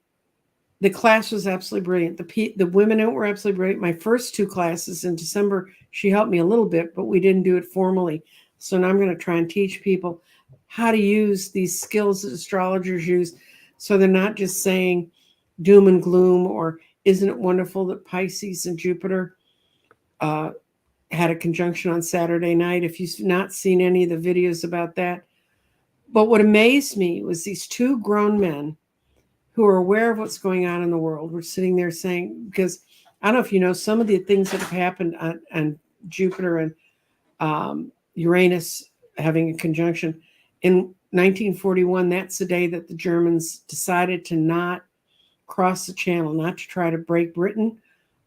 the class was absolutely brilliant. The women were absolutely brilliant. My first 2 classes in December, she helped me a little bit, but we didn't do it formally. So now I'm going to try and teach people how to use these skills that astrologers use. So they're not just saying doom and gloom, or isn't it wonderful that Pisces and Jupiter had a conjunction on Saturday night? If you've not seen any of the videos about that. But what amazed me was these 2 grown men who are aware of what's going on in the world. We're sitting there saying, because I don't know if you know some of the things that have happened on Jupiter and Uranus having a conjunction. In 1941, that's the day that the Germans decided to not cross the channel, not to try to break Britain,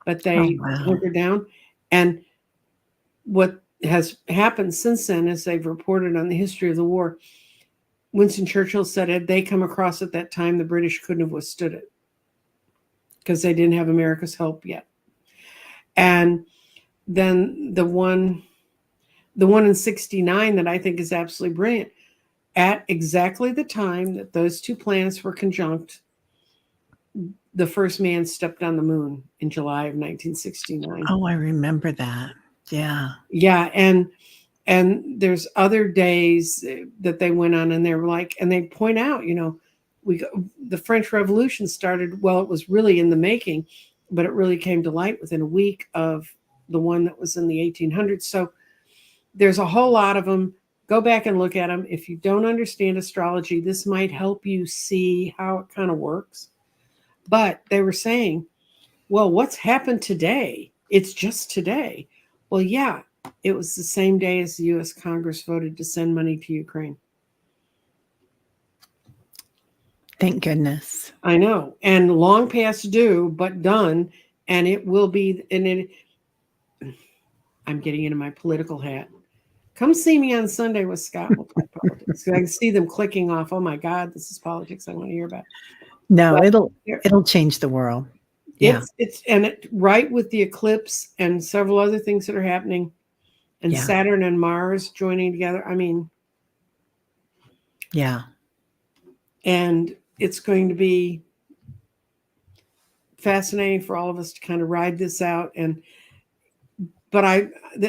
but they hunkered down. And what has happened since then, as they've reported on the history of the war, Winston Churchill said had they come across at that time, the British couldn't have withstood it because they didn't have America's help yet. And then the one in 69 that I think is absolutely brilliant, at exactly the time that those 2 planets were conjunct, the first man stepped on the moon in July of 1969. Oh, I remember that. Yeah. Yeah. And there's other days that they went on, and they're like, and they point out, the French Revolution started, well, it was really in the making, but it really came to light within a week of the one that was in the 1800s. So there's a whole lot of them. Go back and look at them. If you don't understand astrology, this might help you see how it kind of works. But they were saying, well, what's happened today? It's just today. Well, yeah, it was the same day as the U.S. Congress voted to send money to Ukraine. Thank goodness. I know. And long past due, but done. And it will be, I'm getting into my political hat. Come see me on Sunday with Scott. We'll talk politics. I can see them clicking off. Oh my God, this is politics I want to hear about. No, but it'll change the world. Yeah. It's right with the eclipse and several other things that are happening, and Saturn and Mars joining together. I mean, yeah. And it's going to be fascinating for all of us to kind of ride this out. But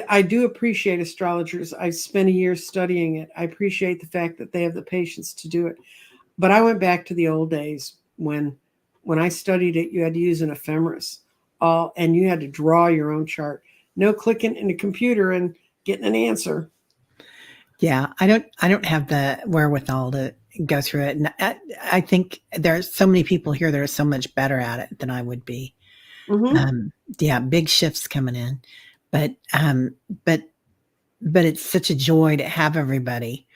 I do appreciate astrologers. I spent a year studying it. I appreciate the fact that they have the patience to do it. But I went back to the old days when I studied it, you had to use an ephemeris. all, and you had to draw your own chart. No clicking in a computer and getting an answer. Yeah, I don't have the wherewithal to go through it. And I think there's so many people here that are so much better at it than I would be. Mm-hmm. Yeah, big shifts coming in, but but it's such a joy to have everybody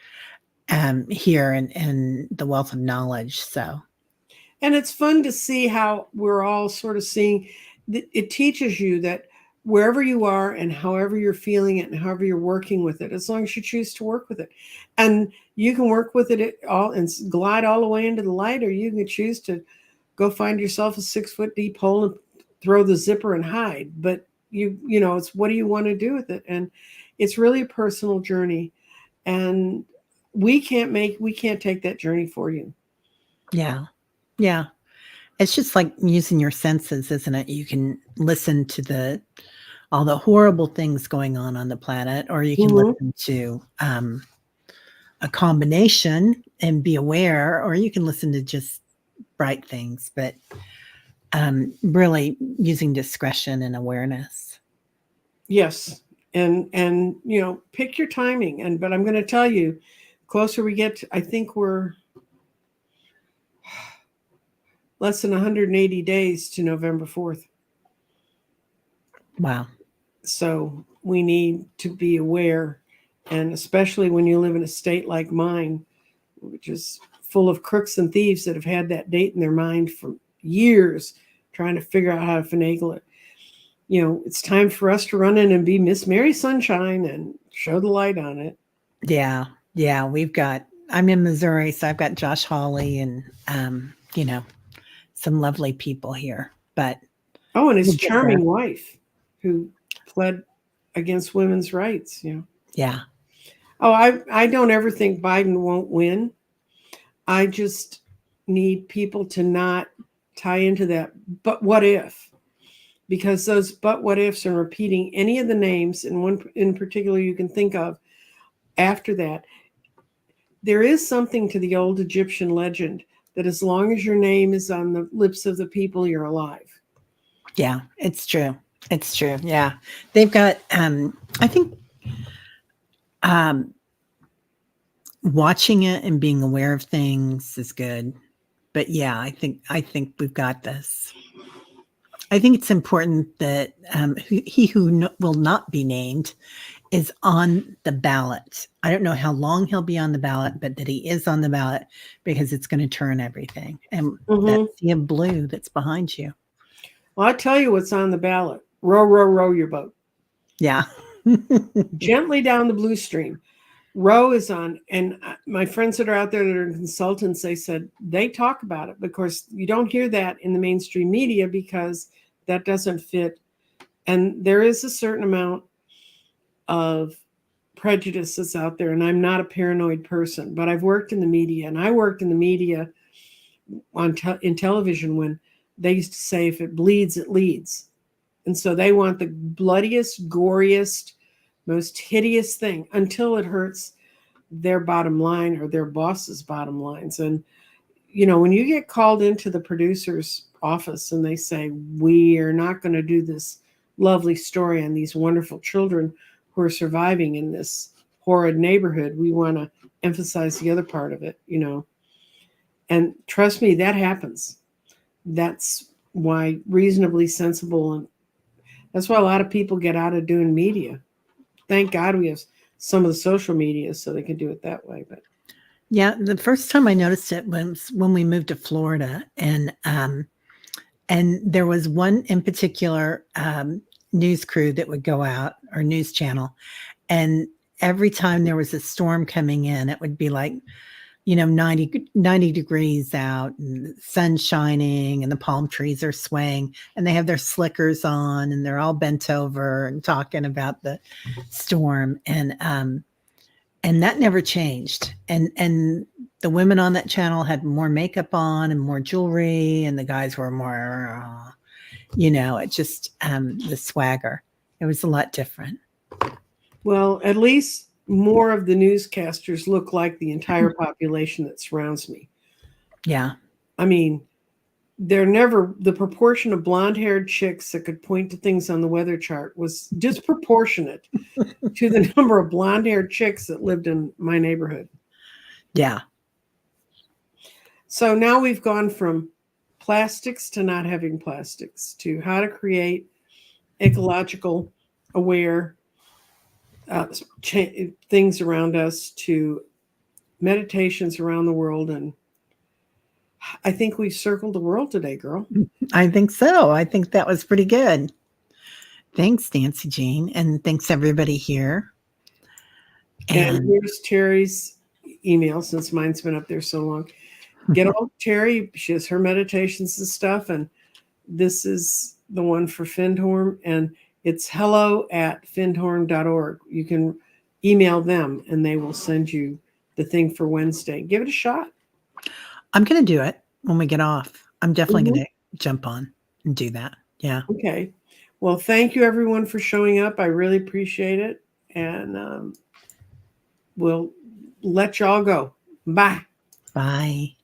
here and the wealth of knowledge. So And it's fun to see how we're all sort of seeing. It teaches you that wherever you are and however you're feeling it and however you're working with it, as long as you choose to work with it, and you can work with it all and glide all the way into the light, or you can choose to go find yourself a 6 foot deep hole and throw the zipper and hide. But you know, it's what do you want to do with it? And it's really a personal journey, and we can't take that journey for you. yeah, yeah. It's just like using your senses, isn't it? You can listen to all the horrible things going on the planet, or you can Mm-hmm. listen to a combination and be aware, or you can listen to just bright things, but really using discretion and awareness. Yes. And you know, pick your timing. And but I'm going to tell you, closer we get to, I think we're less than 180 days to November 4th. Wow. So we need to be aware, and especially when you live in a state like mine, which is full of crooks and thieves that have had that date in their mind for years, trying to figure out how to finagle it. You know, it's time for us to run in and be Miss Mary Sunshine and show the light on it. Yeah. Yeah. I'm in Missouri, so I've got Josh Hawley and, some lovely people here, but Oh, and his we'll get there. charming wife who pled against women's rights, you know. Yeah. Oh, I don't ever think Biden won't win. I just need people to not tie into that. But what if? Because those but what ifs and repeating any of the names, and one in particular you can think of after that, there is something to the old Egyptian legend that as long as your name is on the lips of the people, you're alive. Yeah. It's true. It's true. Yeah. They've got, I think, um, watching it and being aware of things is good. But yeah, I think we've got this. I think it's important that he who will not be named is on the ballot. I don't know how long he'll be on the ballot, but that he is on the ballot because it's going to turn everything. And that Mm-hmm. sea of blue that's behind you. Well, I'll tell you what's on the ballot. Row, row, row your boat. Yeah. Gently down the blue stream. Row is on, and my friends that are out there that are consultants, they said they talk about it. Because you don't hear that in the mainstream media because that doesn't fit. And there is a certain amount of prejudice that's out there. And I'm not a paranoid person, but I've worked in the media, and I worked in the media in television when they used to say, if it bleeds, it leads. And so they want the bloodiest, goriest, most hideous thing until it hurts their bottom line or their boss's bottom lines. And, you know, when you get called into the producer's office and they say, we are not going to do this lovely story on these wonderful children who are surviving in this horrid neighborhood, we want to emphasize the other part of it, you know. And trust me, that happens. That's why reasonably sensible, and that's why a lot of people get out of doing media. Thank God we have some of the social media so they can do it that way. But Yeah. The first time I noticed it was when we moved to Florida, and there was one in particular news crew that would go out, or news channel, and every time there was a storm coming in, it would be like, 90 degrees out and the sun's shining and the palm trees are swaying and they have their slickers on and they're all bent over and talking about the storm. And that never changed. And the women on that channel had more makeup on and more jewelry, and the guys were more, it just, the swagger. It was a lot different. well, at least more of the newscasters look like the entire population that surrounds me. Yeah. I mean, they're never, the proportion of blonde-haired chicks that could point to things on the weather chart was disproportionate to the number of blonde-haired chicks that lived in my neighborhood. Yeah. So now we've gone from plastics to not having plastics, to how to create ecological aware things around us, to meditations around the world. And I think we've circled the world today, girl. I think so. I think that was pretty good. Thanks, Nancy Jean. And thanks everybody here. And here's Teri's email, since mine's been up there so long. Get all Teri. She has her meditations and stuff. And this is the one for Findhorn. And it's hello@findhorn.org. You can email them and they will send you the thing for Wednesday. Give it a shot. I'm going to do it when we get off. I'm definitely going to jump on and do that. Yeah. Okay. Well, thank you everyone for showing up. I really appreciate it. And we'll let y'all go. Bye. Bye.